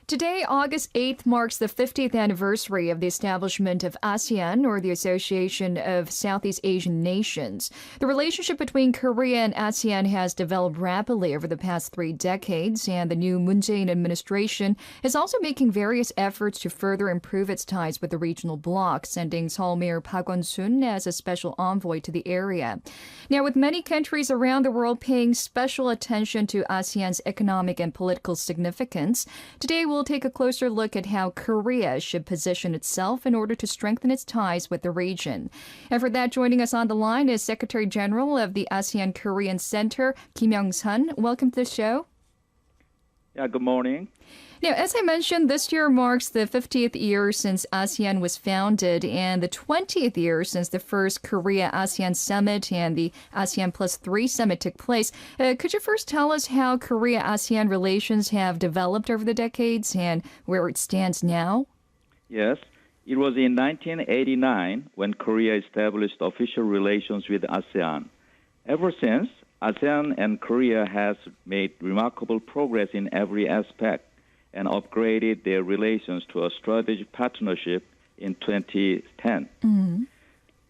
Today, August 8th, marks the 50th anniversary of the establishment of ASEAN, or the Association of Southeast Asian Nations. The relationship between Korea and ASEAN has developed rapidly over the past 3 decades, and the new Moon Jae-in administration is also making various efforts to further improve its ties with the regional bloc, sending Seoul Mayor Park Won-soon as a special envoy to the area. Now, with many countries around the world paying special attention to ASEAN's economic and political significance, today we'll take a closer look at how Korea should position itself in order to strengthen its ties with the region. And for that, joining us on the line is Secretary General of the ASEAN-Korea Centre, Kim Young-sun. Welcome to the show. Yeah, good morning. Now, as I mentioned, this year marks the 50th year since ASEAN was founded and the 20th year since the first Korea-ASEAN Summit and the ASEAN Plus 3 Summit took place. Could you first tell us how Korea-ASEAN relations have developed over the decades and where it stands now? Yes, it was in 1989 when Korea established official relations with ASEAN. Ever since, ASEAN and Korea has made remarkable progress in every aspect and upgraded their relations to a strategic partnership in 2010.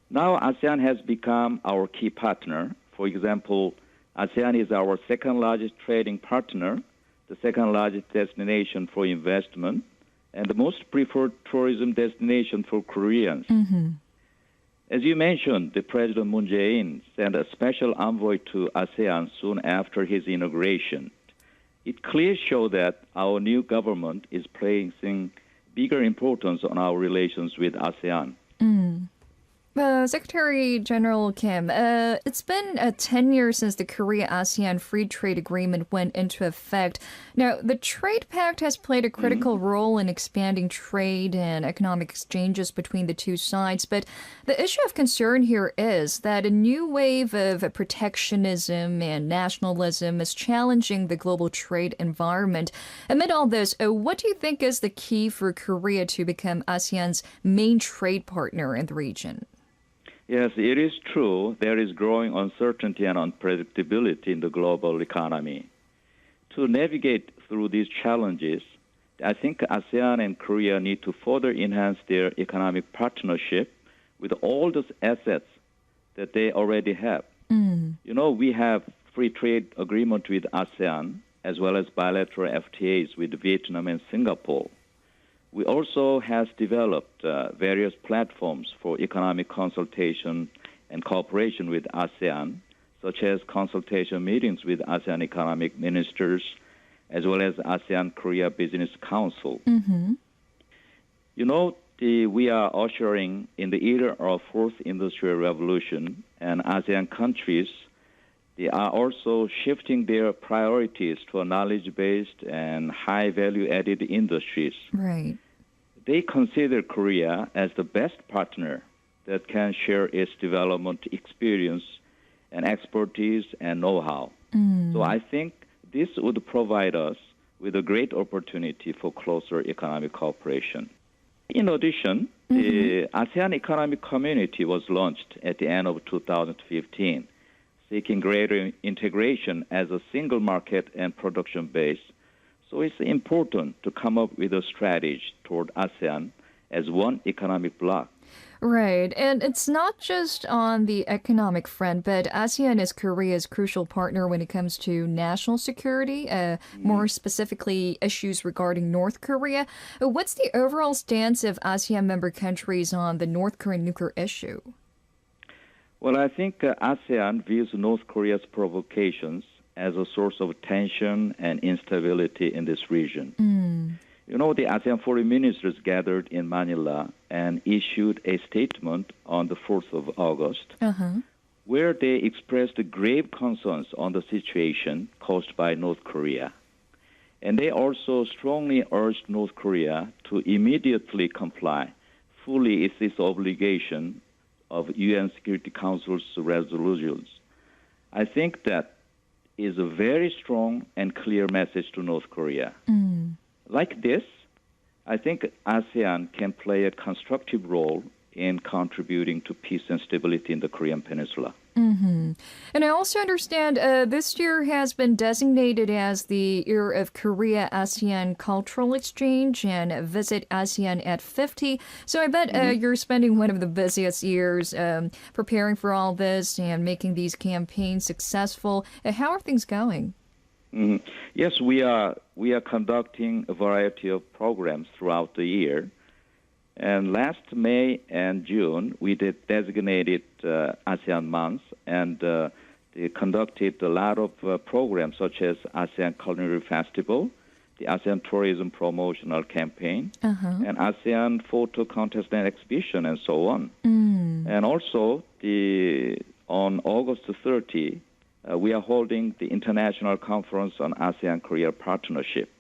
Now ASEAN has become our key partner. For example, ASEAN is our second largest trading partner, the second largest destination for investment, and the most preferred tourism destination for Koreans. As you mentioned, the President Moon Jae-in sent a special envoy to ASEAN soon after his inauguration. It clearly shows that our new government is placing bigger importance on our relations with ASEAN. Secretary General Kim, it's been 10 years since the Korea-ASEAN Free Trade Agreement went into effect. Now, the Trade Pact has played a critical role in expanding trade and economic exchanges between the two sides, but the issue of concern here is that a new wave of protectionism and nationalism is challenging the global trade environment. Amid all this, what do you think is the key for Korea to become ASEAN's main trade partner in the region? Yes, it is true. There is growing uncertainty and unpredictability in the global economy. To navigate through these challenges, I think ASEAN and Korea need to further enhance their economic partnership with all those assets that they already have. You know, we have free trade agreement with ASEAN as well as bilateral FTAs with Vietnam and Singapore. We also have developed various platforms for economic consultation and cooperation with ASEAN, such as consultation meetings with ASEAN economic ministers, as well as ASEAN-Korea Business Council. You know, we are ushering in the era of fourth industrial revolution, and ASEAN countries, they are also shifting their priorities to a knowledge-based and high value-added industries. Right. They consider Korea as the best partner that can share its development experience and expertise and know-how. So I think this would provide us with a great opportunity for closer economic cooperation. In addition, the ASEAN Economic Community was launched at the end of 2015, seeking greater integration as a single market and production base. So it's important to come up with a strategy toward ASEAN as one economic bloc. Right. And it's not just on the economic front, but ASEAN is Korea's crucial partner when it comes to national security, more specifically issues regarding North Korea. What's the overall stance of ASEAN member countries on the North Korean nuclear issue? Well, I think ASEAN views North Korea's provocations as a source of tension and instability in this region. You know, the ASEAN foreign ministers gathered in Manila and issued a statement on the 4th of August, where they expressed grave concerns on the situation caused by North Korea. And they also strongly urged North Korea to immediately comply fully with its obligation of UN Security Council's resolutions. I think that is a very strong and clear message to North Korea. Like this, I think ASEAN can play a constructive role in contributing to peace and stability in the Korean Peninsula. And I also understand this year has been designated as the year of Korea ASEAN Cultural Exchange and Visit ASEAN at 50. So I bet you're spending one of the busiest years preparing for all this and making these campaigns successful. How are things going? Yes, we are conducting a variety of programs throughout the year. And last May and June, we did designated ASEAN months, and they conducted a lot of programs such as ASEAN Culinary Festival, the ASEAN Tourism Promotional Campaign, and ASEAN Photo Contest and Exhibition, and so on. And also, on August 30, we are holding the International Conference on ASEAN-Korea Partnership.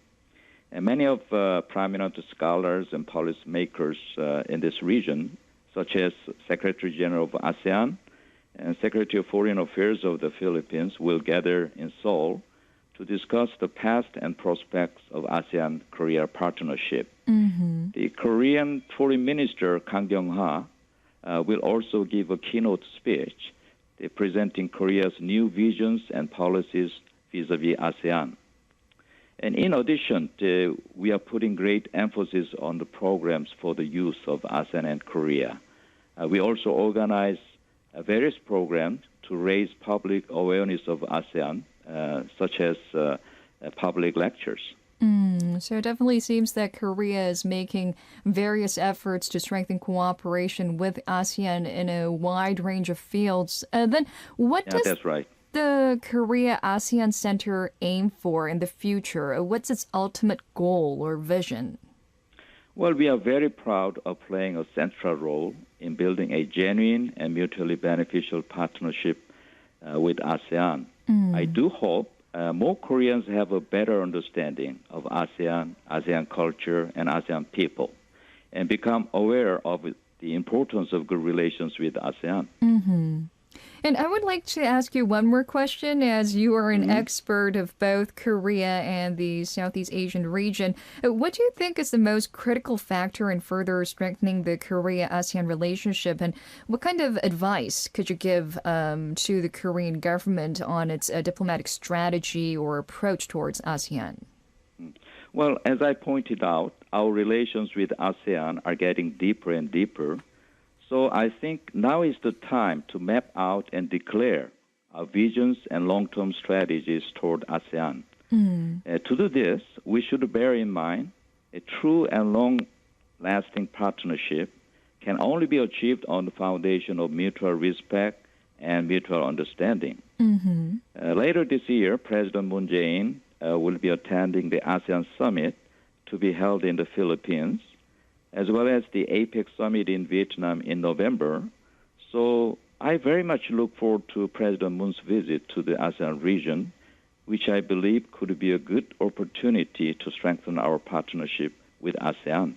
And many of prominent scholars and policymakers in this region, such as Secretary General of ASEAN and Secretary of Foreign Affairs of the Philippines, will gather in Seoul to discuss the past and prospects of ASEAN-Korea partnership. The Korean Foreign Minister Kang Kyung-ha will also give a keynote speech presenting Korea's new visions and policies vis-a-vis ASEAN. And in addition, we are putting great emphasis on the programs for the youth of ASEAN and Korea. We also organize various programs to raise public awareness of ASEAN, such as public lectures. So it definitely seems that Korea is making various efforts to strengthen cooperation with ASEAN in a wide range of fields. Then what does that's right. the Korea ASEAN Center aim for in the future? What's its ultimate goal or vision? Well, we are very proud of playing a central role in building a genuine and mutually beneficial partnership with ASEAN. I do hope more Koreans have a better understanding of ASEAN, ASEAN culture, and ASEAN people, and become aware of the importance of good relations with ASEAN. And I would like to ask you one more question, as you are an expert of both Korea and the Southeast Asian region. What do you think is the most critical factor in further strengthening the Korea-ASEAN relationship, and what kind of advice could you give to the Korean government on its diplomatic strategy or approach towards ASEAN? Well, as I pointed out, our relations with ASEAN are getting deeper and deeper. So I think now is the time to map out and declare our visions and long-term strategies toward ASEAN. To do this, we should bear in mind a true and long-lasting partnership can only be achieved on the foundation of mutual respect and mutual understanding. Later this year, President Moon Jae-in will be attending the ASEAN Summit to be held in the Philippines, as well as the APEC Summit in Vietnam in November. So I very much look forward to President Moon's visit to the ASEAN region, which I believe could be a good opportunity to strengthen our partnership with ASEAN.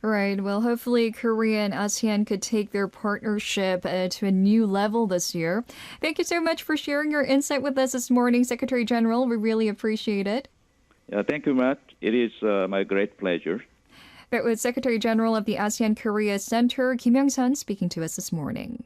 Right. Well, hopefully Korea and ASEAN could take their partnership to a new level this year. Thank you so much for sharing your insight with us this morning, Secretary General. We really appreciate it. Yeah, thank you, Matt. It is my great pleasure. That was Secretary General of the ASEAN-Korea Centre, Kim Young-sun, speaking to us this morning.